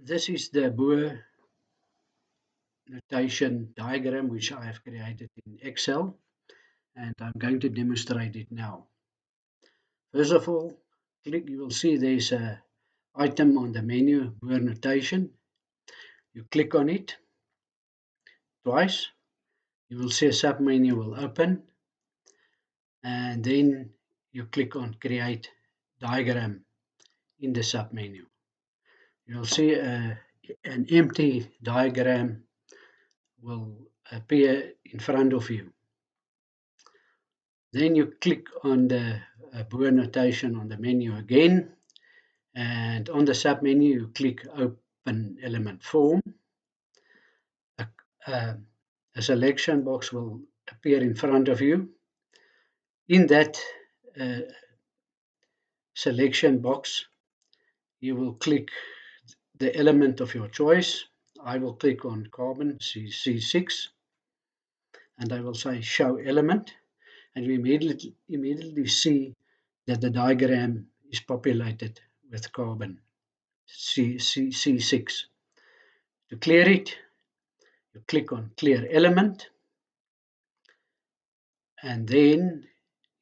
This is the Boer notation diagram which I have created in Excel, and I'm going to demonstrate it now. First of all, you will see there's an item on the menu, Boer notation. You click on it twice. You will see a submenu will open, and then you click on Create Diagram in the submenu. You'll see an empty diagram will appear in front of you. Then you click on the Boer notation on the menu again, and on the submenu you click Open Element Form. A selection box will appear in front of you. In that selection box, you will click the element of your choice. I will click on carbon C6, and I will say Show Element, and you immediately see that the diagram is populated with carbon C6. To clear it, you click on Clear Element, and then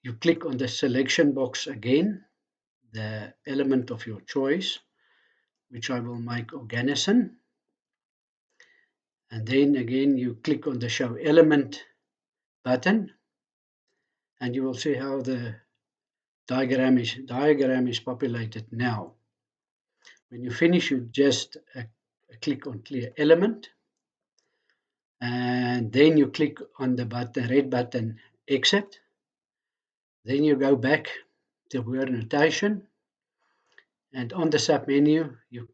you click on the selection box again, the element of your choice, which I will make Organocin. And then again you click on the Show Element button, and you will see how the diagram is populated now. When you finish, you just click on Clear Element, and then you click on the red button Exit. Then you go back to Boer notation, and on the submenu you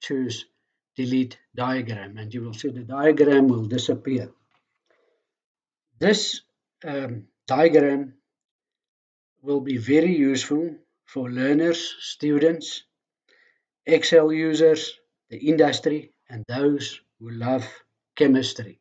choose Delete Diagram, and you will see the diagram will disappear. This diagram will be very useful for learners, students, Excel users, the industry, and those who love chemistry.